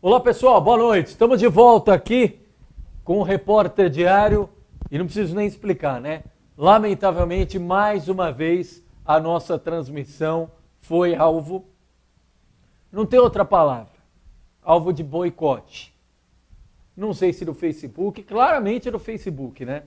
Olá pessoal, boa noite. Estamos de volta aqui com o Repórter Diário e não preciso nem explicar, né? Lamentavelmente, mais uma vez, a nossa transmissão foi alvo, não tem outra palavra, alvo de boicote. Não sei se no Facebook, claramente no Facebook, né?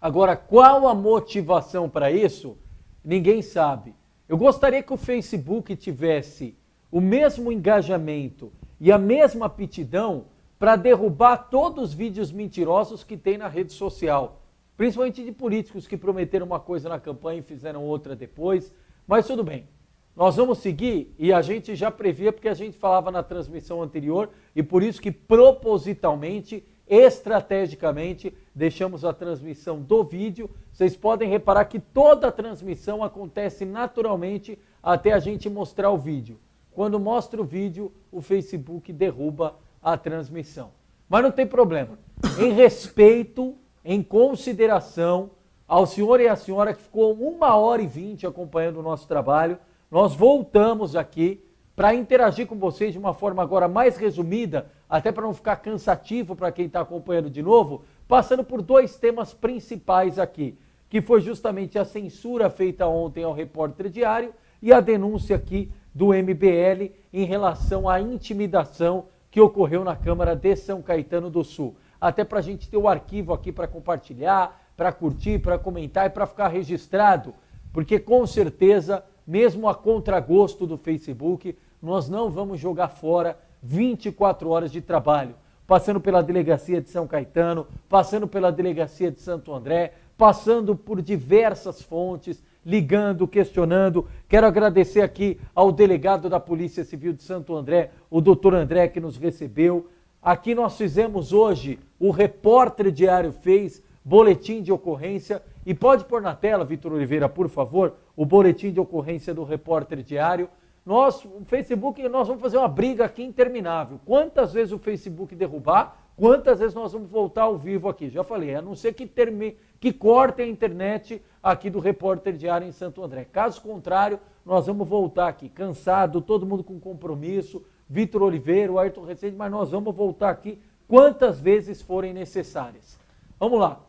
Agora, qual a motivação para isso? Ninguém sabe. Eu gostaria que o Facebook tivesse o mesmo engajamento e a mesma aptidão para derrubar todos os vídeos mentirosos que tem na rede social, principalmente de políticos que prometeram uma coisa na campanha e fizeram outra depois, mas tudo bem. Nós vamos seguir e a gente já previa porque a gente falava na transmissão anterior e por isso que propositalmente, estrategicamente, deixamos a transmissão do vídeo. Vocês podem reparar que toda a transmissão acontece naturalmente até a gente mostrar o vídeo. Quando mostra o vídeo, o Facebook derruba a transmissão. Mas não tem problema. Em respeito, em consideração ao senhor e à senhora que ficou 1h20 acompanhando o nosso trabalho, nós voltamos aqui para interagir com vocês de uma forma agora mais resumida, até para não ficar cansativo para quem está acompanhando de novo, passando por dois temas principais aqui, que foi justamente a censura feita ontem ao Repórter Diário e a denúncia aqui do MBL em relação à intimidação que ocorreu na Câmara de São Caetano do Sul. Até para a gente ter o arquivo aqui para compartilhar, para curtir, para comentar e para ficar registrado, porque com certeza, mesmo a contragosto do Facebook, nós não vamos jogar fora 24 horas de trabalho, passando pela Delegacia de São Caetano, passando pela Delegacia de Santo André, passando por diversas fontes, ligando, questionando. Quero agradecer aqui ao delegado da Polícia Civil de Santo André, o doutor André, que nos recebeu. Aqui nós fizemos hoje, o Repórter Diário fez, boletim de ocorrência. E pode pôr na tela, Vitor Oliveira, por favor, o boletim de ocorrência do Repórter Diário. O Facebook, nós vamos fazer uma briga aqui interminável. Quantas vezes o Facebook derrubar, quantas vezes nós vamos voltar ao vivo aqui? Já falei, a não ser que cortem a internet aqui do Repórter Diário em Santo André. Caso contrário, nós vamos voltar aqui, cansado, todo mundo com compromisso, Vitor Oliveira, o Ayrton Recente, mas nós vamos voltar aqui quantas vezes forem necessárias. Vamos lá.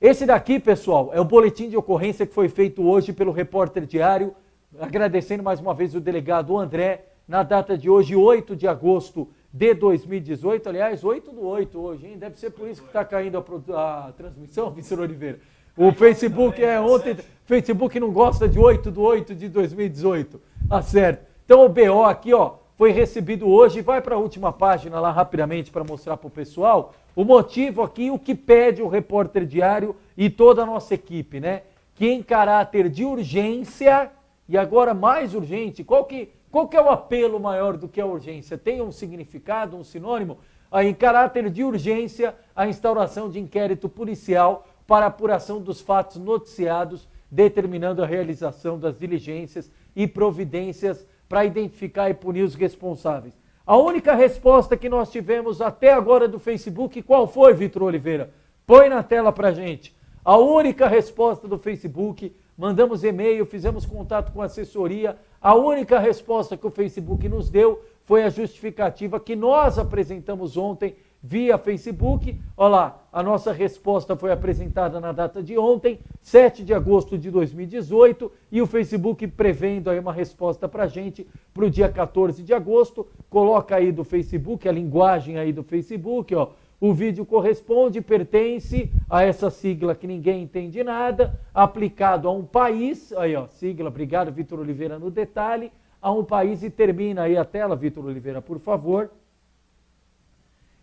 Esse daqui, pessoal, é o boletim de ocorrência que foi feito hoje pelo Repórter Diário, agradecendo mais uma vez o delegado André, na data de hoje, 8 de agosto de 2018, aliás, 8/8 hoje, hein? Deve ser por isso que está caindo a transmissão, Vitor Oliveira. O Facebook ontem, Facebook não gosta de 8/8 de 2018, tá certo. Então o BO aqui, ó, foi recebido hoje, vai para a última página lá rapidamente para mostrar para o pessoal o motivo aqui, o que pede o Repórter Diário e toda a nossa equipe, né? Que em caráter de urgência, e agora mais urgente, qual que é o apelo maior do que a urgência? Tem um significado, um sinônimo? Em caráter de urgência, a instauração de inquérito policial para apuração dos fatos noticiados, determinando a realização das diligências e providências para identificar e punir os responsáveis. A única resposta que nós tivemos até agora do Facebook, qual foi, Vitor Oliveira? Põe na tela para a gente. A única resposta do Facebook, mandamos e-mail, fizemos contato com a assessoria, a única resposta que o Facebook nos deu foi a justificativa que nós apresentamos ontem via Facebook. Olha lá, a nossa resposta foi apresentada na data de ontem, 7 de agosto de 2018, e o Facebook prevendo aí uma resposta para a gente para o dia 14 de agosto. Coloca aí do Facebook, a linguagem aí do Facebook, ó. O vídeo corresponde, pertence a essa sigla que ninguém entende nada, aplicado a um país, aí ó, sigla, obrigado Vitor Oliveira no detalhe, a um país e termina aí a tela, Vitor Oliveira, por favor.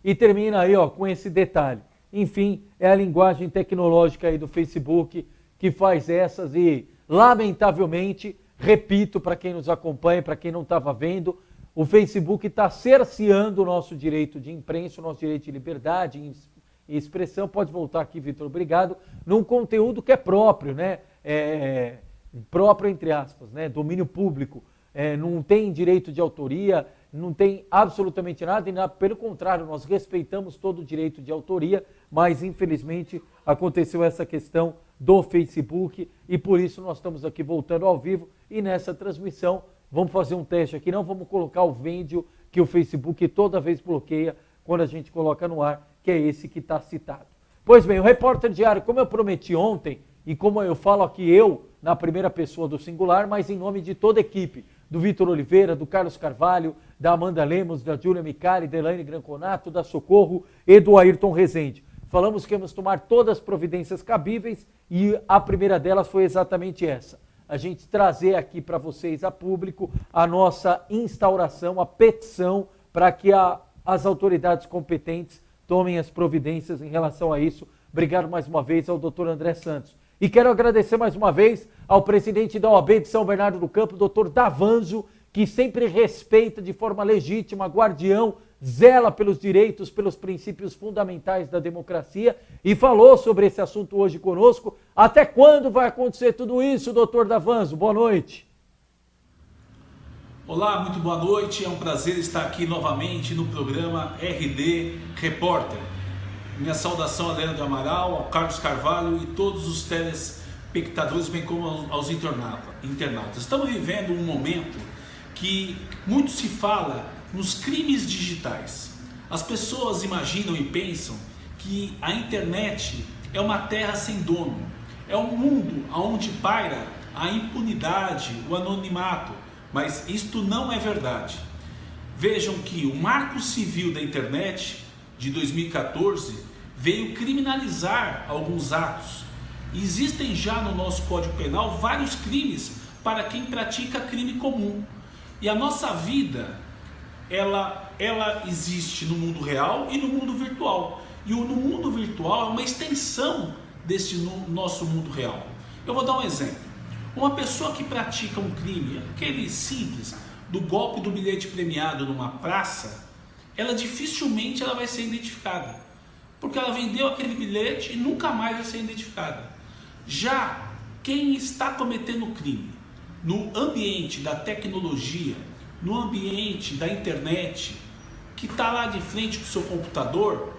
E termina aí, ó, com esse detalhe. Enfim, é a linguagem tecnológica aí do Facebook que faz essas e, lamentavelmente, repito para quem nos acompanha, para quem não estava vendo, o Facebook está cerceando o nosso direito de imprensa, o nosso direito de liberdade e expressão. Pode voltar aqui, Vitor, obrigado. Num conteúdo que é próprio, né? Próprio entre aspas, né? Domínio público. Não tem direito de autoria, não tem absolutamente nada, e pelo contrário, nós respeitamos todo o direito de autoria, mas infelizmente aconteceu essa questão do Facebook e por isso nós estamos aqui voltando ao vivo e nessa transmissão vamos fazer um teste aqui, não vamos colocar o vídeo que o Facebook toda vez bloqueia quando a gente coloca no ar, que é esse que está citado. Pois bem, o Repórter Diário, como eu prometi ontem, e como eu falo aqui na primeira pessoa do singular, mas em nome de toda a equipe, do Vitor Oliveira, do Carlos Carvalho, da Amanda Lemos, da Júlia Micali, da Elaine Granconato, da Socorro e do Ayrton Rezende. Falamos que íamos tomar todas as providências cabíveis e a primeira delas foi exatamente essa. A gente trazer aqui para vocês, a público, a nossa instauração, a petição para que as autoridades competentes tomem as providências em relação a isso. Obrigado mais uma vez ao doutor André Santos. E quero agradecer mais uma vez ao presidente da OAB de São Bernardo do Campo, doutor Davanzo, que sempre respeita de forma legítima, guardião, zela pelos direitos, pelos princípios fundamentais da democracia e falou sobre esse assunto hoje conosco. Até quando vai acontecer tudo isso, doutor Davanzo? Boa noite. Olá, muito boa noite. É um prazer estar aqui novamente no programa RD Repórter. Minha saudação a Leandro Amaral, ao Carlos Carvalho e todos os telespectadores, bem como aos internautas. Estamos vivendo um momento que muito se fala nos crimes digitais. As pessoas imaginam e pensam que a internet é uma terra sem dono, é um mundo onde paira a impunidade, o anonimato, mas isto não é verdade. Vejam que o Marco Civil da Internet de 2014 veio criminalizar alguns atos. Existem já no nosso Código Penal vários crimes para quem pratica crime comum. E a nossa vida, ela existe no mundo real e no mundo virtual. E no mundo virtual é uma extensão desse nosso mundo real. Eu vou dar um exemplo. Uma pessoa que pratica um crime, aquele simples, do golpe do bilhete premiado numa praça, dificilmente ela vai ser identificada. Porque ela vendeu aquele bilhete e nunca mais vai ser identificada. Já quem está cometendo crime no ambiente da tecnologia, no ambiente da internet, que está lá de frente com o seu computador,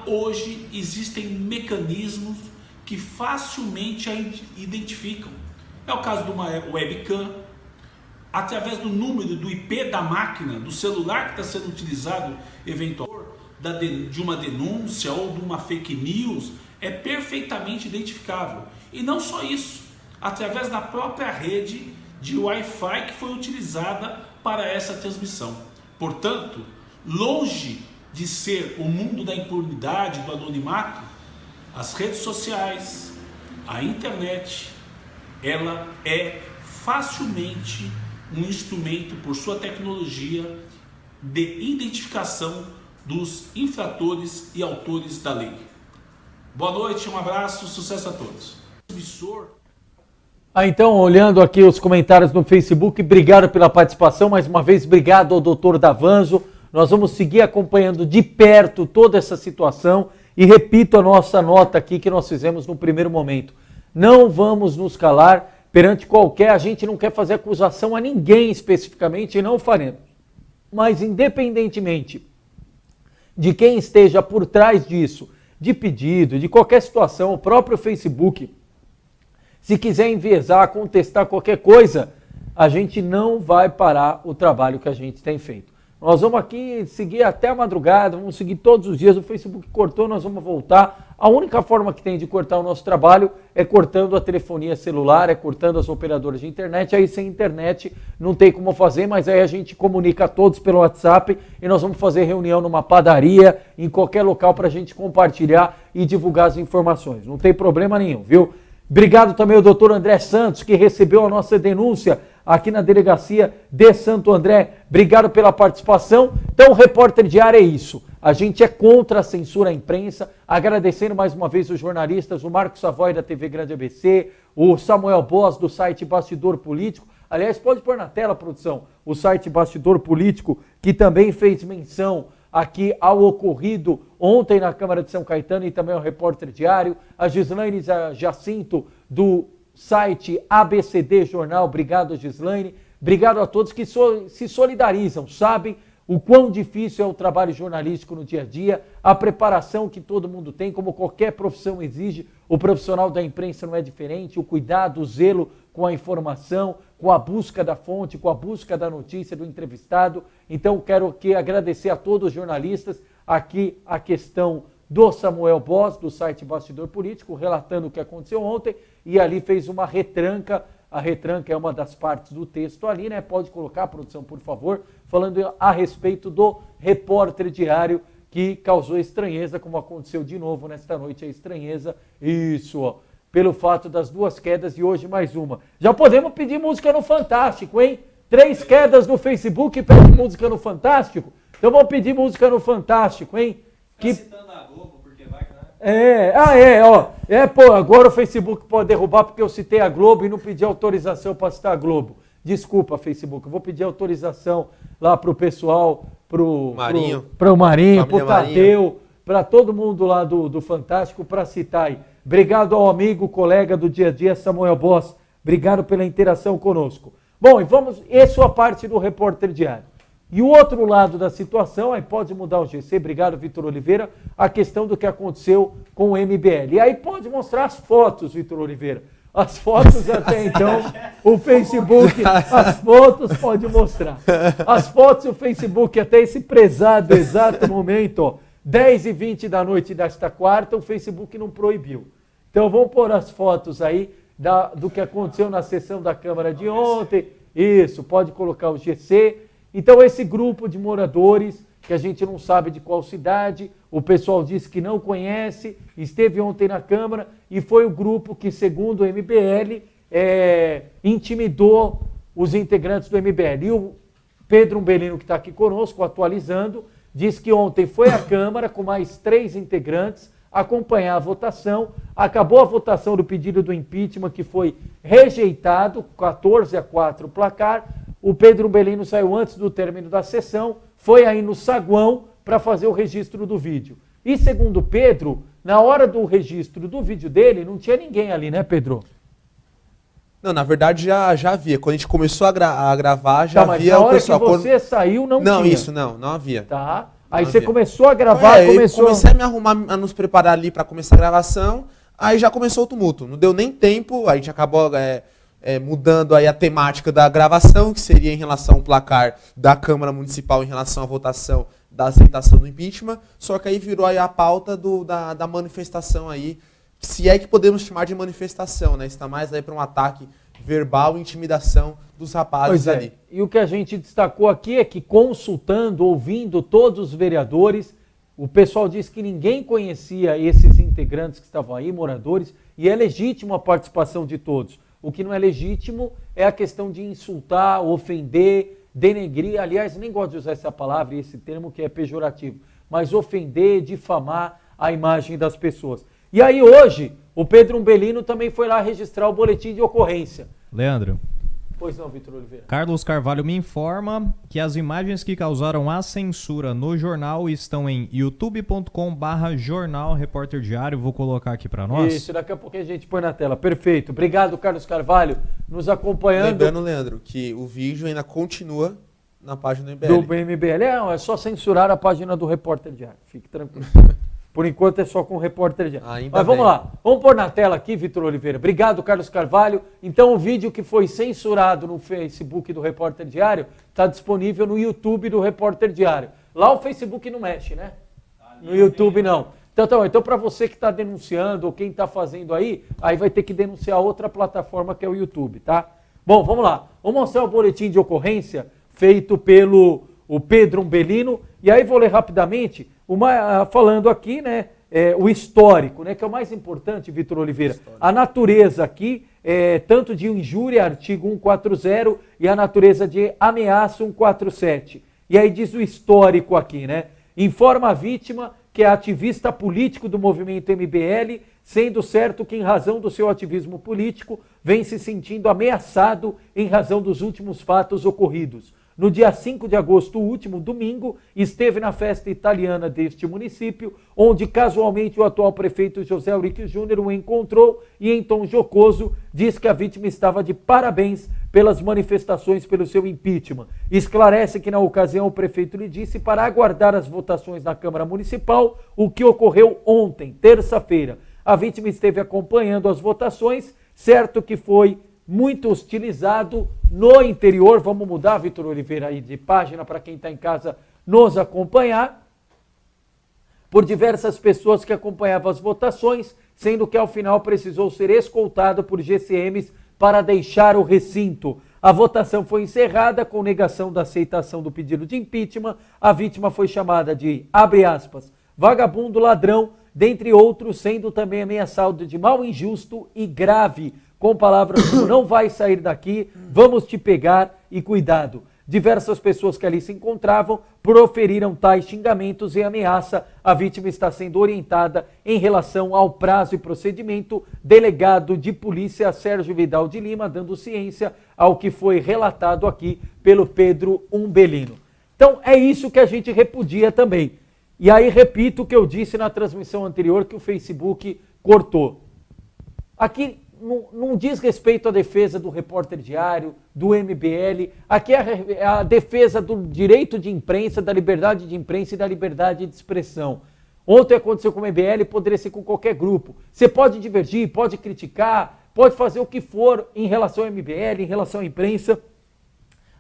hoje existem mecanismos que facilmente a identificam. É o caso de uma webcam, através do número do IP da máquina, do celular que está sendo utilizado eventualmente, de uma denúncia ou de uma fake news, é perfeitamente identificável. E não só isso, através da própria rede de Wi-Fi que foi utilizada para essa transmissão. Portanto, longe de ser o mundo da impunidade, do anonimato, as redes sociais, a internet, ela é facilmente um instrumento, por sua tecnologia, de identificação dos infratores e autores da lei. Boa noite, um abraço, sucesso a todos. Então, olhando aqui os comentários no Facebook, obrigado pela participação, mais uma vez, obrigado ao doutor Davanzo. Nós vamos seguir acompanhando de perto toda essa situação e repito a nossa nota aqui que nós fizemos no primeiro momento. Não vamos nos calar perante a gente não quer fazer acusação a ninguém especificamente e não faremos. Mas independentemente de quem esteja por trás disso, de pedido, de qualquer situação, o próprio Facebook, se quiser enviesar, contestar qualquer coisa, a gente não vai parar o trabalho que a gente tem feito. Nós vamos aqui seguir até a madrugada, vamos seguir todos os dias, o Facebook cortou, nós vamos voltar. A única forma que tem de cortar o nosso trabalho é cortando a telefonia celular, é cortando as operadoras de internet, aí sem internet não tem como fazer, mas aí a gente comunica a todos pelo WhatsApp e nós vamos fazer reunião numa padaria, em qualquer local para a gente compartilhar e divulgar as informações. Não tem problema nenhum, viu? Obrigado também ao doutor André Santos, que recebeu a nossa denúncia aqui na delegacia de Santo André. Obrigado pela participação. Então, o Repórter Diário é isso. A gente é contra a censura à imprensa. Agradecendo mais uma vez os jornalistas, o Marcos Savoy da TV Grande ABC, o Samuel Boas do site Bastidor Político. Aliás, pode pôr na tela, produção, o site Bastidor Político, que também fez menção aqui ao ocorrido ontem na Câmara de São Caetano e também ao Repórter Diário, a Gislaine Jacinto do site ABCD Jornal, obrigado Gislaine, obrigado a todos que se solidarizam, sabem o quão difícil é o trabalho jornalístico no dia a dia, a preparação que todo mundo tem, como qualquer profissão exige, o profissional da imprensa não é diferente, o cuidado, o zelo com a informação, com a busca da fonte, com a busca da notícia do entrevistado. Então, quero aqui agradecer a todos os jornalistas, aqui a questão do Samuel Boss, do site Bastidor Político, relatando o que aconteceu ontem, e ali fez uma retranca. A retranca é uma das partes do texto ali, né? Pode colocar, produção, por favor, falando a respeito do repórter diário que causou estranheza, como aconteceu de novo nesta noite, a estranheza, isso, ó, pelo fato das 2 quedas e hoje mais uma. Já podemos pedir música no Fantástico, hein? 3 quedas no Facebook e pede música no Fantástico? Então vamos pedir música no Fantástico, hein? Tá citando a Globo, porque vai que não pô, agora o Facebook pode derrubar porque eu citei a Globo e não pedi autorização para citar a Globo. Desculpa, Facebook, eu vou pedir autorização lá pro pessoal, pro Marinho, pro Tadeu, para todo mundo lá do Fantástico para citar aí. Obrigado ao amigo, colega do dia a dia, Samuel Boss. Obrigado pela interação conosco. Bom, e vamos, essa é a parte do repórter diário. E o outro lado da situação, aí pode mudar o GC, obrigado, Vitor Oliveira, a questão do que aconteceu com o MBL. E aí pode mostrar as fotos, Vitor Oliveira. As fotos até então, o Facebook, as fotos pode mostrar. As fotos, o Facebook, até esse prezado exato momento, ó, 10h20 da noite desta quarta, o Facebook não proibiu. Então vamos pôr as fotos aí do que aconteceu na sessão da Câmara de ontem. Isso, pode colocar o GC. Então esse grupo de moradores, que a gente não sabe de qual cidade, o pessoal disse que não conhece, esteve ontem na Câmara e foi o grupo que, segundo o MBL, intimidou os integrantes do MBL. E o Pedro Umbelino, que está aqui conosco, atualizando, diz que ontem foi à Câmara com mais 3 integrantes acompanhar a votação. Acabou a votação do pedido do impeachment, que foi rejeitado, 14-4 o placar. O Pedro Umbelino saiu antes do término da sessão, foi aí no saguão para fazer o registro do vídeo. E segundo Pedro, na hora do registro do vídeo dele, não tinha ninguém ali, né, Pedro? Não, na verdade já havia. Quando a gente começou a gravar, já mas havia na hora o pessoal. Que você saiu, não tinha. Não, isso, não havia. Tá. Não aí você havia. começou a gravar, comecei a me arrumar, a nos preparar ali para começar a gravação, aí já começou o tumulto. Não deu nem tempo, a gente acabou mudando aí a temática da gravação, que seria em relação ao placar da Câmara Municipal em relação à votação da aceitação do impeachment, só que aí virou aí a pauta da manifestação aí, se é que podemos chamar de manifestação, né? Está mais aí para um ataque verbal e intimidação dos rapazes ali. E o que a gente destacou aqui é que, consultando, ouvindo todos os vereadores, o pessoal disse que ninguém conhecia esses integrantes que estavam aí, moradores, e é legítimo a participação de todos. O que não é legítimo é a questão de insultar, ofender, denegrir. Aliás, nem gosto de usar essa palavra e esse termo que é pejorativo, mas ofender, difamar a imagem das pessoas. E aí hoje, o Pedro Umbelino também foi lá registrar o boletim de ocorrência. Leandro. Pois não, Vitor Oliveira. Carlos Carvalho me informa que as imagens que causaram a censura no jornal estão em youtube.com/jornal Repórter Diário. Vou colocar aqui para nós. Isso, daqui a pouco a gente põe na tela. Perfeito. Obrigado, Carlos Carvalho, nos acompanhando. Lembrando, Leandro, que o vídeo ainda continua na página do MBL. Do MBL. É só censurar a página do Repórter Diário. Fique tranquilo. Por enquanto é só com o Repórter Diário. Mas vamos lá. Vamos pôr na tela aqui, Vitor Oliveira. Obrigado, Carlos Carvalho. Então o vídeo que foi censurado no Facebook do Repórter Diário está disponível no YouTube do Repórter Diário. Lá o Facebook não mexe, né? No YouTube não. Então para você que está denunciando ou quem está fazendo aí vai ter que denunciar outra plataforma que é o YouTube, tá? Bom, vamos lá. Vamos mostrar o boletim de ocorrência feito pelo Pedro Umbelino. E aí vou ler rapidamente, falando aqui, né, o histórico, né, que é o mais importante, Vitor Oliveira. A natureza aqui, tanto de injúria, artigo 140, e a natureza de ameaça, 147. E aí diz o histórico aqui, né? Informa a vítima que é ativista político do movimento MBL, sendo certo que, em razão do seu ativismo político, vem se sentindo ameaçado em razão dos últimos fatos ocorridos. No dia 5 de agosto, último domingo, esteve na festa italiana deste município, onde casualmente o atual prefeito José Eurico Júnior o encontrou e, em tom jocoso, diz que a vítima estava de parabéns pelas manifestações pelo seu impeachment. Esclarece que na ocasião o prefeito lhe disse para aguardar as votações na Câmara Municipal, o que ocorreu ontem, terça-feira. A vítima esteve acompanhando as votações, certo que foi muito hostilizado no interior. Vamos mudar, Vitor Oliveira, aí de página para quem está em casa nos acompanhar, por diversas pessoas que acompanhavam as votações, sendo que ao final precisou ser escoltado por GCMs para deixar o recinto. A votação foi encerrada com negação da aceitação do pedido de impeachment. A vítima foi chamada de, abre aspas, vagabundo, ladrão, dentre outros, sendo também ameaçado de mal injusto e grave, com palavras como não vai sair daqui, vamos te pegar e cuidado. Diversas pessoas que ali se encontravam proferiram tais xingamentos e ameaça. A vítima está sendo orientada em relação ao prazo e procedimento. Delegado de polícia Sérgio Vidal de Lima, dando ciência ao que foi relatado aqui pelo Pedro Umbelino. Então é isso que a gente repudia também. E aí repito o que eu disse na transmissão anterior que o Facebook cortou. Aqui não diz respeito à defesa do Repórter Diário, do MBL, aqui é a defesa do direito de imprensa, da liberdade de imprensa e da liberdade de expressão. Ontem aconteceu com o MBL, poderia ser com qualquer grupo. Você pode divergir, pode criticar, pode fazer o que for em relação ao MBL, em relação à imprensa.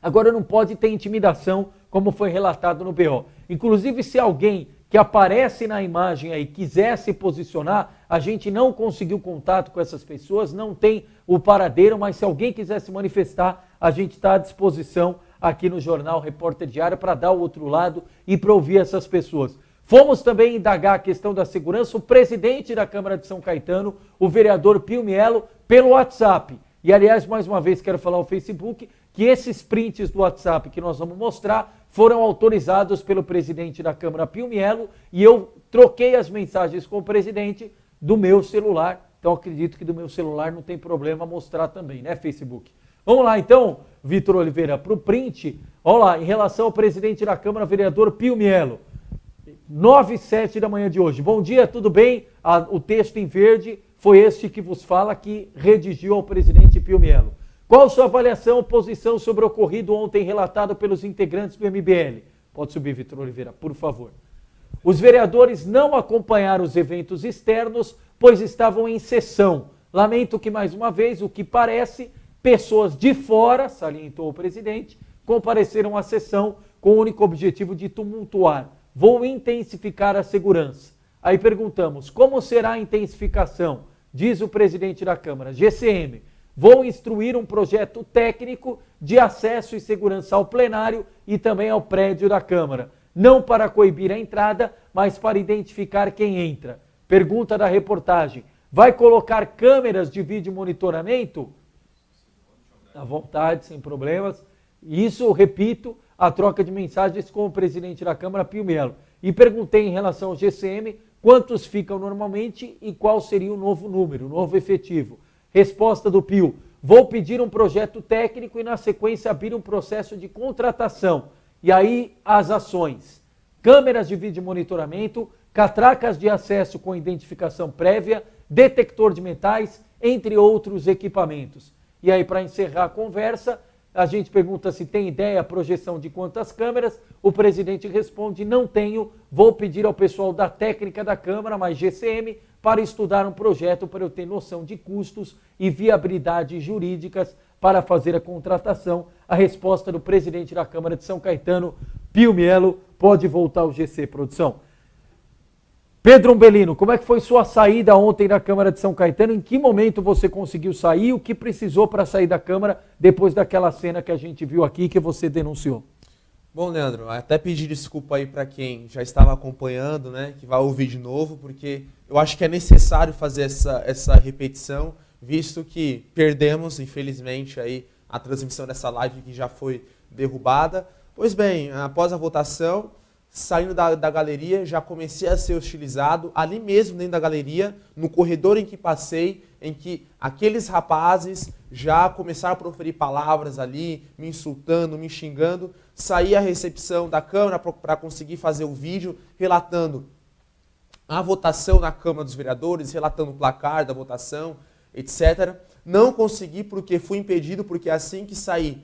Agora não pode ter intimidação, como foi relatado no BO. Inclusive, se alguém que aparece na imagem aí quiser se posicionar, a gente não conseguiu contato com essas pessoas, não tem o paradeiro, mas se alguém quiser se manifestar, a gente está à disposição aqui no Jornal Repórter Diário para dar o outro lado e para ouvir essas pessoas. Fomos também indagar a questão da segurança, o presidente da Câmara de São Caetano, o vereador Pio Mielo, pelo WhatsApp. E, aliás, mais uma vez, quero falar ao Facebook que esses prints do WhatsApp que nós vamos mostrar foram autorizados pelo presidente da Câmara, Pio Mielo, e eu troquei as mensagens com o presidente do meu celular. Então, acredito que do meu celular não tem problema mostrar também, né, Facebook? Vamos lá, então, Vitor Oliveira, para o print. Olha lá, em relação ao presidente da Câmara, vereador Pio Mielo. 9h07 da manhã de hoje. Bom dia, tudo bem? O texto em verde foi este que vos fala, que redigiu ao presidente Pio Mielo. Qual sua avaliação ou posição sobre o ocorrido ontem relatado pelos integrantes do MBL? Pode subir, Vitor Oliveira, por favor. Os vereadores não acompanharam os eventos externos, pois estavam em sessão. Lamento que, mais uma vez, o que parece, pessoas de fora, salientou o presidente, compareceram à sessão com o único objetivo de tumultuar. Vou intensificar a segurança. Aí perguntamos, como será a intensificação? Diz o presidente da Câmara, GCM. Vou instruir um projeto técnico de acesso e segurança ao plenário e também ao prédio da Câmara. Não para coibir a entrada, mas para identificar quem entra. Pergunta da reportagem. Vai colocar câmeras de vídeo monitoramento? À vontade, sem problemas. Isso, repito, a troca de mensagens com o presidente da Câmara, Pio Mielo. E perguntei em relação ao GCM quantos ficam normalmente e qual seria o novo número, o novo efetivo. Resposta do Pio, vou pedir um projeto técnico e na sequência abrir um processo de contratação. E aí as ações, câmeras de vídeo monitoramento, catracas de acesso com identificação prévia, detector de metais, entre outros equipamentos. E aí para encerrar a conversa, a gente pergunta se tem ideia, projeção de quantas câmeras, o presidente responde, não tenho, vou pedir ao pessoal da técnica da Câmara, mais GCM, para estudar um projeto para eu ter noção de custos e viabilidades jurídicas para fazer a contratação. A resposta do presidente da Câmara de São Caetano, Pio Mielo, pode voltar ao GC, produção. Pedro Umbelino, como é que foi sua saída ontem da Câmara de São Caetano? Em que momento você conseguiu sair? O que precisou para sair da Câmara depois daquela cena que a gente viu aqui que você denunciou? Bom, Leandro, até pedir desculpa aí para quem já estava acompanhando, né, que vai ouvir de novo, porque eu acho que é necessário fazer essa repetição, visto que perdemos, infelizmente, aí a transmissão dessa live que já foi derrubada. Pois bem, após a votação, saindo da galeria, já comecei a ser hostilizado, ali mesmo dentro da galeria, no corredor em que passei, em que aqueles rapazes já começaram a proferir palavras ali, me insultando, me xingando. Saí à recepção da Câmara para conseguir fazer o vídeo, relatando a votação na Câmara dos Vereadores, relatando o placar da votação. etc. Não consegui porque fui impedido, porque assim que saí,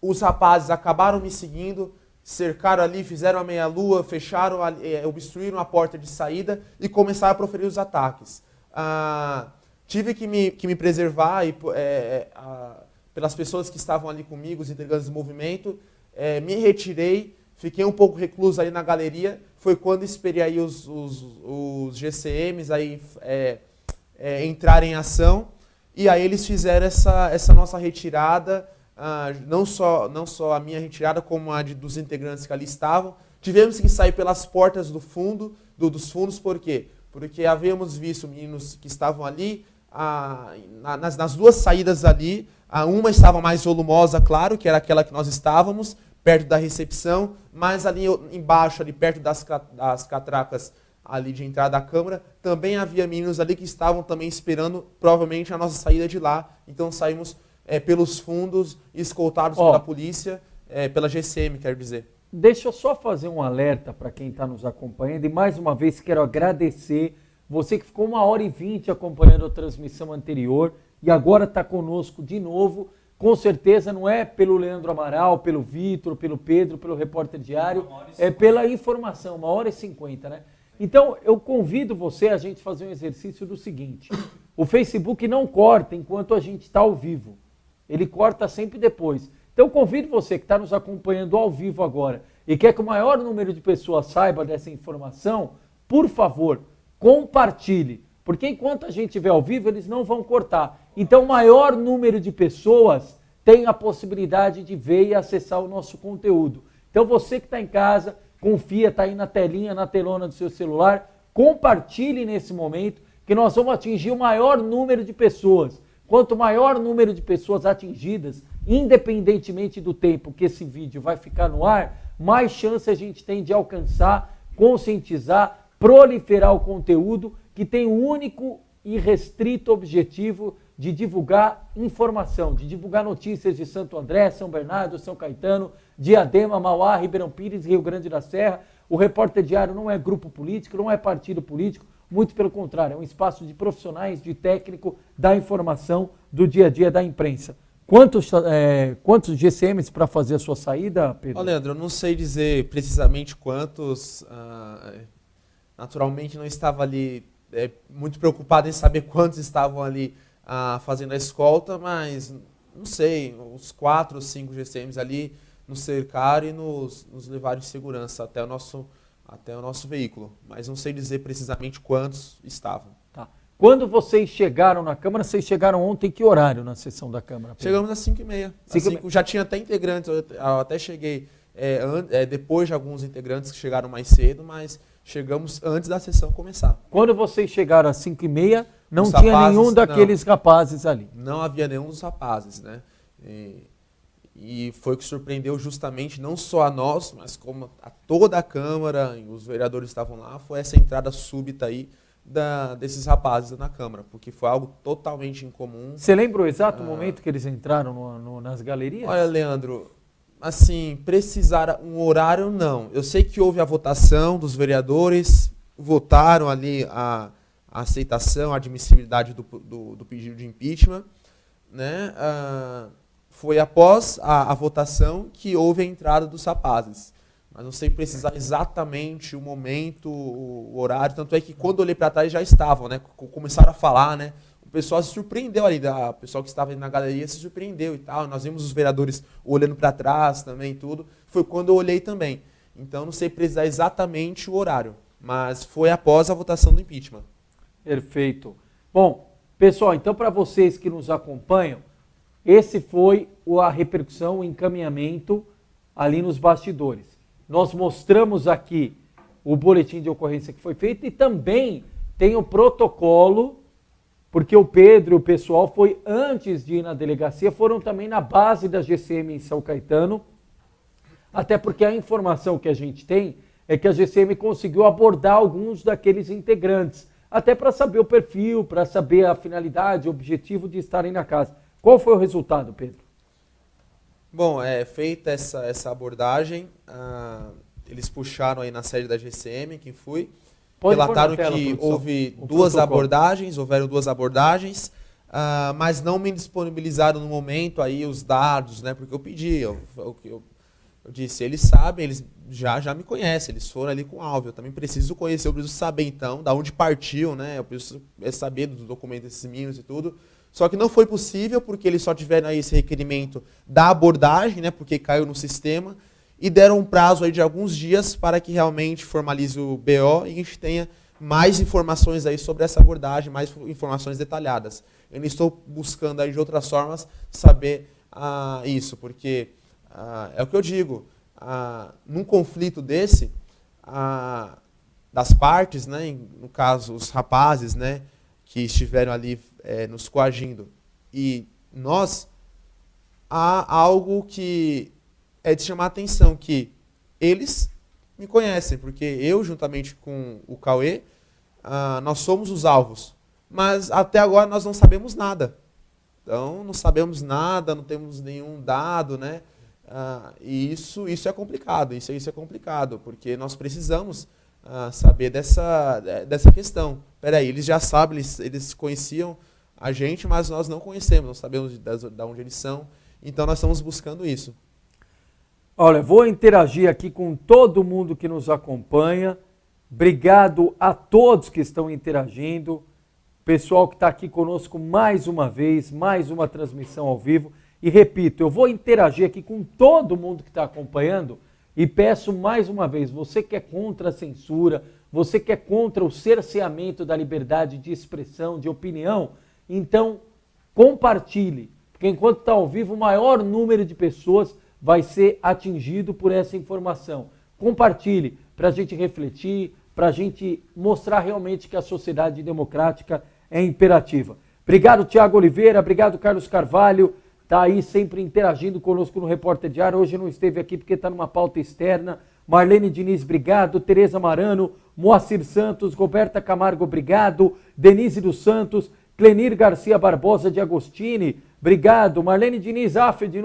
os rapazes acabaram me seguindo, cercaram ali, fizeram a meia-lua, fecharam, obstruíram a porta de saída e começaram a proferir os ataques. Tive que me preservar pelas pessoas que estavam ali comigo, os integrantes do movimento, me retirei, fiquei um pouco recluso ali na galeria. Foi quando esperei aí os GCMs aí, entrarem em ação, e aí eles fizeram essa nossa retirada, não só a minha retirada, como a dos integrantes que ali estavam. Tivemos que sair pelas portas dos fundos, por quê? Porque havíamos visto meninos que estavam ali, nas duas saídas ali, uma estava mais volumosa, claro, que era aquela que nós estávamos, perto da recepção, mas ali embaixo, ali perto das catracas ali de entrada da Câmara, também havia meninos ali que estavam também esperando, provavelmente, a nossa saída de lá. Então saímos pelos fundos, escoltados pela polícia, pela GCM, quero dizer. Deixa eu só fazer um alerta para quem está nos acompanhando, e mais uma vez quero agradecer você que ficou 1h20 acompanhando a transmissão anterior e agora está conosco de novo. Com certeza não é pelo Leandro Amaral, pelo Vitor, pelo Pedro, pelo Repórter Diário, é pela informação, 1h50, né? Então eu convido você a gente fazer um exercício do seguinte: o Facebook não corta enquanto a gente está ao vivo, ele corta sempre depois. Então eu convido você que está nos acompanhando ao vivo agora e quer que o maior número de pessoas saiba dessa informação, por favor, compartilhe, porque enquanto a gente estiver ao vivo, eles não vão cortar. Então o maior número de pessoas tem a possibilidade de ver e acessar o nosso conteúdo. Então você que está em casa, confia, está aí na telinha, na telona do seu celular, compartilhe nesse momento que nós vamos atingir o maior número de pessoas. Quanto maior número de pessoas atingidas, independentemente do tempo que esse vídeo vai ficar no ar, mais chance a gente tem de alcançar, conscientizar, proliferar o conteúdo que tem o único e restrito objetivo de divulgar informação, de divulgar notícias de Santo André, São Bernardo, São Caetano, Diadema, Mauá, Ribeirão Pires, Rio Grande da Serra. O Repórter Diário não é grupo político, não é partido político, muito pelo contrário, é um espaço de profissionais, de técnico da informação do dia a dia da imprensa. Quantos GCMs para fazer a sua saída, Pedro? Leandro, eu não sei dizer precisamente quantos. Naturalmente não estava ali muito preocupado em saber quantos estavam ali fazendo a escolta, mas não sei, uns 4 ou 5 GCMs ali nos cercaram e nos levaram em segurança até o nosso veículo. Mas não sei dizer precisamente quantos estavam. Tá. Quando vocês chegaram na Câmara, vocês chegaram ontem, que horário na sessão da Câmara, Pedro? Chegamos às 5h30. Já tinha até integrantes, eu até cheguei depois de alguns integrantes que chegaram mais cedo, mas chegamos antes da sessão começar. Quando vocês chegaram às 5h30, não tinha nenhum daqueles rapazes ali? Não havia nenhum dos rapazes, né? E foi o que surpreendeu justamente não só a nós, mas como a toda a Câmara, e os vereadores estavam lá, foi essa entrada súbita aí desses rapazes na Câmara, porque foi algo totalmente incomum. Você lembra o exato momento que eles entraram nas galerias? Olha, Leandro, assim, precisar um horário, não. Eu sei que houve a votação dos vereadores, votaram ali a aceitação, a admissibilidade do pedido de impeachment, né? Foi após a votação que houve a entrada dos rapazes. Mas não sei precisar exatamente o momento, o horário. Tanto é que quando eu olhei para trás já estavam, né? Começaram a falar, né? O pessoal se surpreendeu ali, o pessoal que estava na galeria se surpreendeu e tal. Nós vimos os vereadores olhando para trás também e tudo. Foi quando eu olhei também. Então não sei precisar exatamente o horário, mas foi após a votação do impeachment. Perfeito. Bom, pessoal, então para vocês que nos acompanham, esse foi a repercussão, o encaminhamento ali nos bastidores. Nós mostramos aqui o boletim de ocorrência que foi feito e também tem o protocolo, porque o Pedro e o pessoal foi antes de ir na delegacia, foram também na base da GCM em São Caetano, até porque a informação que a gente tem é que a GCM conseguiu abordar alguns daqueles integrantes, até para saber o perfil, para saber a finalidade, o objetivo de estarem na casa. Qual foi o resultado, Pedro? Bom, feita essa abordagem, eles puxaram aí na sede da GCM, quem fui, relataram que houveram duas abordagens, mas não me disponibilizaram no momento aí os dados, né? Porque eu pedi, eu disse, eles sabem, eles já me conhecem, eles foram ali com o alvo. Eu também preciso conhecer, eu preciso saber então da onde partiu, né? Eu preciso saber dos documentos, esses mínimos e tudo. Só que não foi possível porque eles só tiveram aí esse requerimento da abordagem, né? Porque caiu no sistema e deram um prazo aí de alguns dias para que realmente formalize o BO e a gente tenha mais informações aí sobre essa abordagem, mais informações detalhadas. Eu não estou buscando aí de outras formas saber isso, porque é o que eu digo, num conflito desse, das partes, né, no caso os rapazes, né, que estiveram ali nos coagindo, e nós, há algo que é de chamar a atenção, que eles me conhecem, porque eu, juntamente com o Cauê, nós somos os alvos. Mas até agora nós não sabemos nada. Então, não sabemos nada, não temos nenhum dado, né? E isso é complicado, isso é complicado, porque nós precisamos saber dessa questão. Peraí, eles já sabem, eles conheciam a gente, mas nós não conhecemos, não sabemos de onde eles são, então nós estamos buscando isso. Olha, vou interagir aqui com todo mundo que nos acompanha. Obrigado a todos que estão interagindo. Pessoal que está aqui conosco mais uma vez, mais uma transmissão ao vivo. E repito, eu vou interagir aqui com todo mundo que está acompanhando e peço mais uma vez, você que é contra a censura, você que é contra o cerceamento da liberdade de expressão, de opinião, então compartilhe, porque enquanto está ao vivo, o maior número de pessoas vai ser atingido por essa informação. Compartilhe para a gente refletir, para a gente mostrar realmente que a sociedade democrática é imperativa. Obrigado, Tiago Oliveira, obrigado, Carlos Carvalho, está aí sempre interagindo conosco no Repórter Diário. Hoje não esteve aqui porque está numa pauta externa. Marlene Diniz, obrigado. Tereza Marano, Moacir Santos, Roberta Camargo, obrigado. Denise dos Santos, Clenir Garcia Barbosa de Agostini, obrigado. Marlene Diniz, de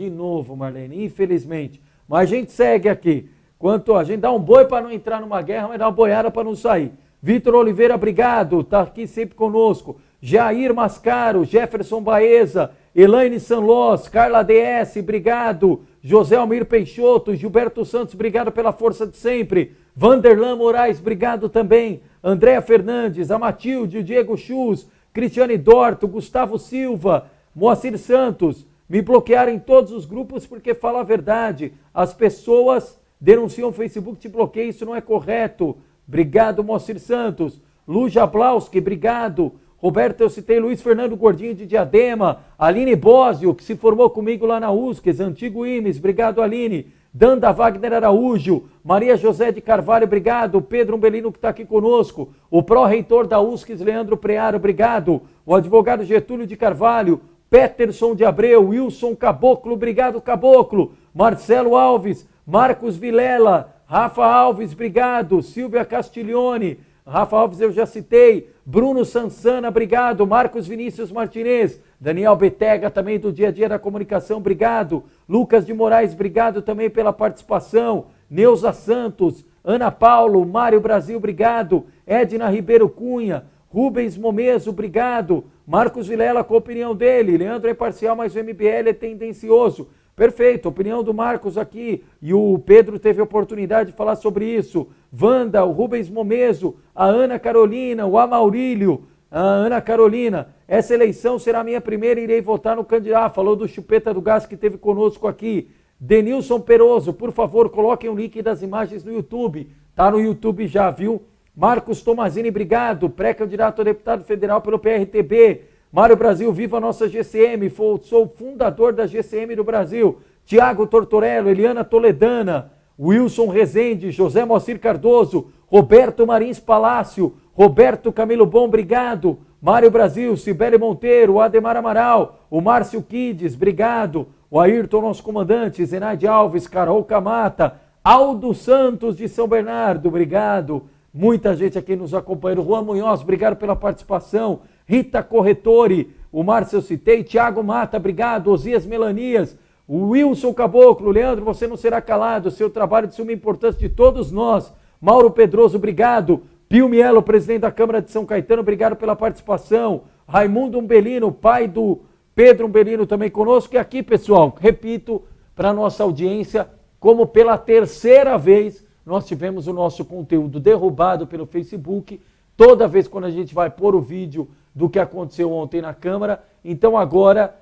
novo, Marlene, infelizmente. Mas a gente segue aqui. Quanto a gente dá um boi para não entrar numa guerra, mas dá uma boiada para não sair. Vitor Oliveira, obrigado, está aqui sempre conosco. Jair Mascaro, Jefferson Baeza, Elaine Sanlós, Carla DS, obrigado. José Almir Peixoto, Gilberto Santos, obrigado pela força de sempre. Vanderlan Moraes, obrigado também. Andréa Fernandes, a Matilde, o Diego Chus, Cristiane Dorto, Gustavo Silva, Moacir Santos, me bloquearam em todos os grupos porque fala a verdade. As pessoas denunciam o Facebook, te bloqueia, isso não é correto. Obrigado, Moacir Santos. Lu Jablowski, obrigado. Roberto, eu citei Luiz Fernando Gordinho de Diadema. Aline Bósio, que se formou comigo lá na USCS, antigo IMES, obrigado, Aline. Danda Wagner Araújo, Maria José de Carvalho, obrigado. Pedro Umbelino, que está aqui conosco. O pró-reitor da USCS, Leandro Prearo, obrigado. O advogado Getúlio de Carvalho, Peterson de Abreu, Wilson Caboclo, obrigado, Caboclo. Marcelo Alves, Marcos Vilela, Rafa Alves, obrigado. Silvia Castiglione, Rafa Alves eu já citei. Bruno Sansana, obrigado. Marcos Vinícius Martinez, Daniel Betega também do Dia a Dia da Comunicação, obrigado. Lucas de Moraes, obrigado também pela participação. Neuza Santos, Ana Paulo, Mário Brasil, obrigado. Edna Ribeiro Cunha, Rubens Momeso, obrigado. Marcos Vilela com a opinião dele. Leandro é parcial, mas o MBL é tendencioso. Perfeito, opinião do Marcos aqui. E o Pedro teve a oportunidade de falar sobre isso. Wanda, o Rubens Momeso, a Ana Carolina, o Amaurílio, a Ana Carolina. Essa eleição será a minha primeira e irei votar no candidato. Falou do Chupeta do Gás que teve conosco aqui. Denilson Peroso, por favor, coloquem o link das imagens no YouTube. Tá no YouTube já, viu? Marcos Tomazini, obrigado. Pré-candidato a deputado federal pelo PRTB. Mário Brasil, viva a nossa GCM. Sou fundador da GCM do Brasil. Tiago Tortorello, Eliana Toledana, Wilson Rezende, José Moacir Cardoso, Roberto Marins Palácio, Roberto Camilo Bom, obrigado. Mário Brasil, Cibele Monteiro, Ademar Amaral, o Márcio Kides, obrigado. O Ayrton, nosso comandante, Zenaide Alves, Carol Camata, Aldo Santos de São Bernardo, obrigado. Muita gente aqui nos acompanhando. Juan Munhoz, obrigado pela participação. Rita Corretore, o Márcio eu citei. Tiago Mata, obrigado. Osias Melanias, o Wilson Caboclo. Leandro, você não será calado. Seu trabalho de suma importância de todos nós. Mauro Pedroso, obrigado. Pio Mielo, presidente da Câmara de São Caetano, obrigado pela participação. Raimundo Umbelino, pai do Pedro Umbelino também conosco. E aqui, pessoal, repito para a nossa audiência, como pela terceira vez nós tivemos o nosso conteúdo derrubado pelo Facebook, toda vez quando a gente vai pôr o vídeo do que aconteceu ontem na Câmara. Então agora,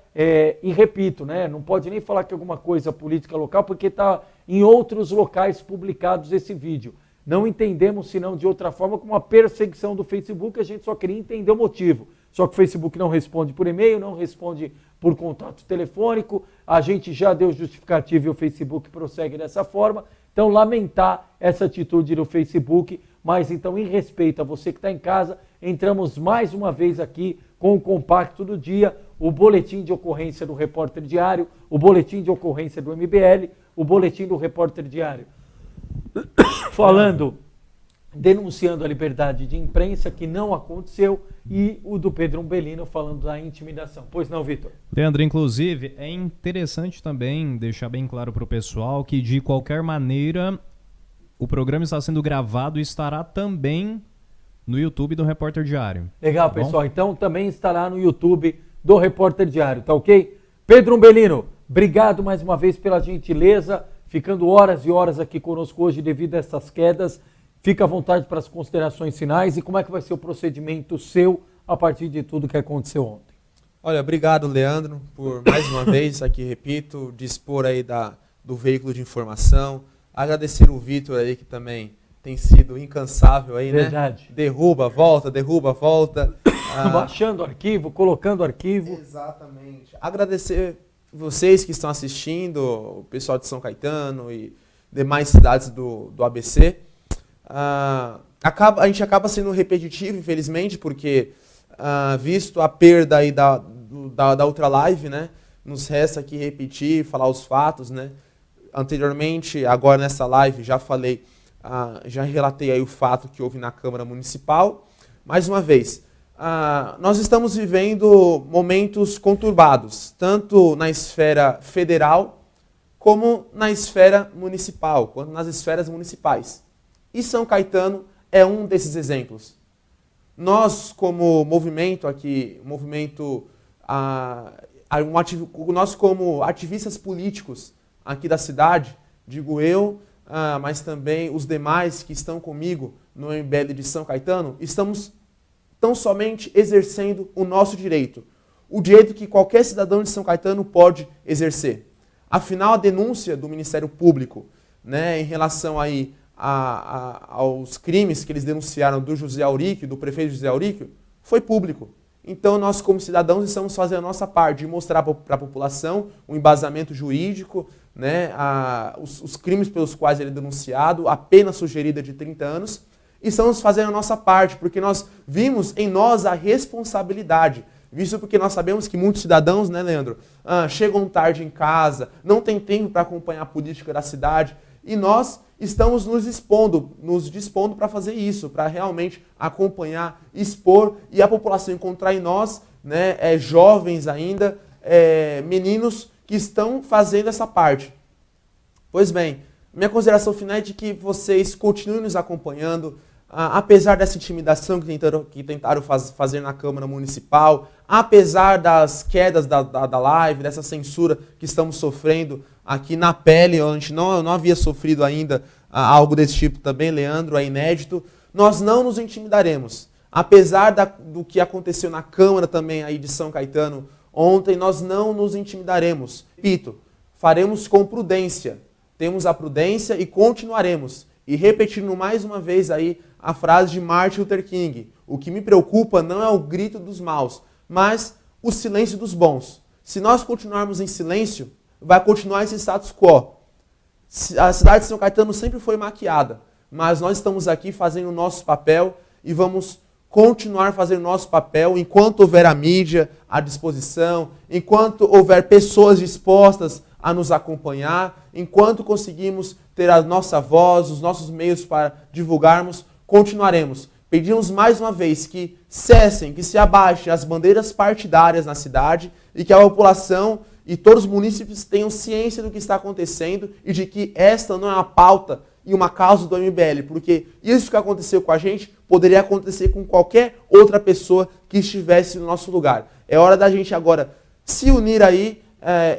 e repito, né, não pode nem falar que alguma coisa política local, porque está em outros locais publicados esse vídeo. Não entendemos, senão, de outra forma, como uma perseguição do Facebook, a gente só queria entender o motivo. Só que o Facebook não responde por e-mail, não responde por contato telefônico, a gente já deu justificativa e o Facebook prossegue dessa forma. Então, lamentar essa atitude do Facebook, mas então, em respeito a você que está em casa, entramos mais uma vez aqui com o compacto do dia, o boletim de ocorrência do Repórter Diário, o boletim de ocorrência do MBL, o boletim do Repórter Diário falando, denunciando a liberdade de imprensa, que não aconteceu, e o do Pedro Umbelino falando da intimidação. Pois não, Vitor? Leandro, inclusive, é interessante também deixar bem claro para o pessoal que, de qualquer maneira, o programa está sendo gravado e estará também no YouTube do Repórter Diário. Legal, tá, pessoal. Então também estará no YouTube do Repórter Diário, tá ok? Pedro Umbelino, obrigado mais uma vez pela gentileza, ficando horas e horas aqui conosco hoje devido a essas quedas. Fica à vontade para as considerações finais e como é que vai ser o procedimento seu a partir de tudo que aconteceu ontem. Olha, obrigado, Leandro, por mais uma vez, aqui repito, dispor aí do veículo de informação. Agradecer o Vitor aí, que também tem sido incansável aí, Verdade. Né? Derruba, volta. Baixando arquivo, colocando arquivo. Exatamente. Agradecer vocês que estão assistindo, o pessoal de São Caetano e demais cidades do ABC. A gente acaba sendo repetitivo, infelizmente, porque visto a perda aí da outra live, né, nos resta aqui repetir, falar os fatos, né. Anteriormente, agora nessa live, já falei, já relatei aí o fato que houve na Câmara Municipal. Mais uma vez, nós estamos vivendo momentos conturbados, tanto na esfera federal, como na esfera municipal, quanto nas esferas municipais. E São Caetano é um desses exemplos. Nós, como movimento aqui, nós como ativistas políticos aqui da cidade, digo eu, mas também os demais que estão comigo no MBL de São Caetano, estamos tão somente exercendo o nosso direito, o direito que qualquer cidadão de São Caetano pode exercer. Afinal, a denúncia do Ministério Público, né, em relação aí aos crimes que eles denunciaram do José Auríquio, do prefeito José Auríquio, foi público. Então, nós, como cidadãos, estamos fazendo a nossa parte de mostrar para a população o embasamento jurídico, né, os crimes pelos quais ele é denunciado, a pena sugerida de 30 anos, e estamos fazendo a nossa parte, porque nós vimos em nós a responsabilidade, visto porque nós sabemos que muitos cidadãos, né, Leandro, chegam tarde em casa, não tem tempo para acompanhar a política da cidade, e nós estamos nos dispondo para fazer isso, para realmente acompanhar, expor, e a população encontrar em nós, né, jovens ainda, meninos que estão fazendo essa parte. Pois bem, minha consideração final é de que vocês continuem nos acompanhando, apesar dessa intimidação que tentaram fazer na Câmara Municipal, apesar das quedas da live, dessa censura que estamos sofrendo aqui na pele, a gente não havia sofrido ainda algo desse tipo também, Leandro, é inédito, nós não nos intimidaremos. Apesar do que aconteceu na Câmara também aí de São Caetano ontem, nós não nos intimidaremos. Repito, faremos com prudência, temos a prudência e continuaremos. E repetindo mais uma vez aí a frase de Martin Luther King, o que me preocupa não é o grito dos maus, mas o silêncio dos bons. Se nós continuarmos em silêncio, vai continuar esse status quo. A cidade de São Caetano sempre foi maquiada, mas nós estamos aqui fazendo o nosso papel e vamos continuar fazendo o nosso papel enquanto houver a mídia à disposição, enquanto houver pessoas dispostas a nos acompanhar, enquanto conseguimos ter a nossa voz, os nossos meios para divulgarmos, continuaremos. Pedimos mais uma vez que cessem, que se abaixem as bandeiras partidárias na cidade e que a população e todos os munícipes tenham ciência do que está acontecendo e de que esta não é uma pauta e uma causa do MBL, porque isso que aconteceu com a gente poderia acontecer com qualquer outra pessoa que estivesse no nosso lugar. É hora da gente agora se unir aí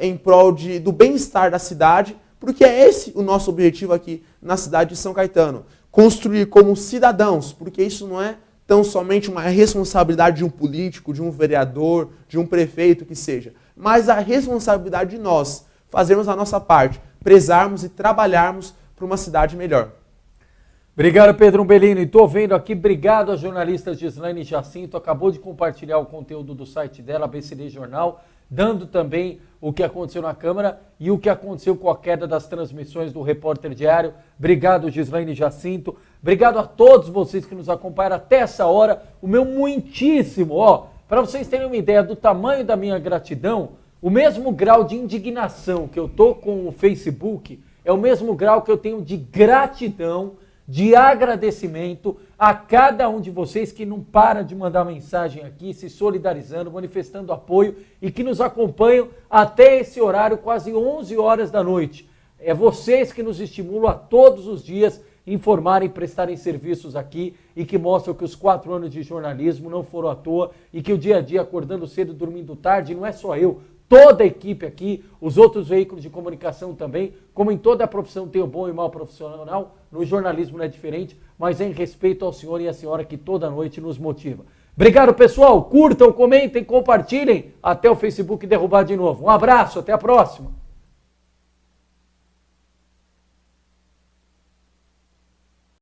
em prol do bem-estar da cidade, porque é esse o nosso objetivo aqui na cidade de São Caetano. Construir como cidadãos, porque isso não é tão somente uma responsabilidade de um político, de um vereador, de um prefeito, que seja, mas a responsabilidade de nós fazermos a nossa parte, prezarmos e trabalharmos para uma cidade melhor. Obrigado, Pedro Umbelino. E estou vendo aqui, obrigado à jornalista Gislaine Jacinto, acabou de compartilhar o conteúdo do site dela, ABCD Jornal, dando também o que aconteceu na Câmara e o que aconteceu com a queda das transmissões do Repórter Diário. Obrigado, Gislaine Jacinto. Obrigado a todos vocês que nos acompanharam até essa hora. O meu muitíssimo, para vocês terem uma ideia do tamanho da minha gratidão, o mesmo grau de indignação que eu tô com o Facebook é o mesmo grau que eu tenho de gratidão, de agradecimento a cada um de vocês que não para de mandar mensagem aqui, se solidarizando, manifestando apoio e que nos acompanham até esse horário, quase 11 horas da noite. É vocês que nos estimulam a todos os dias informarem, prestarem serviços aqui e que mostram que os 4 anos de jornalismo não foram à toa e que o dia a dia, acordando cedo, dormindo tarde, não é só eu, toda a equipe aqui, os outros veículos de comunicação também, como em toda a profissão tem o bom e o mau profissional, no jornalismo não é diferente, mas é em respeito ao senhor e à senhora que toda noite nos motiva. Obrigado, pessoal. Curtam, comentem, compartilhem. Até o Facebook derrubar de novo. Um abraço, até a próxima.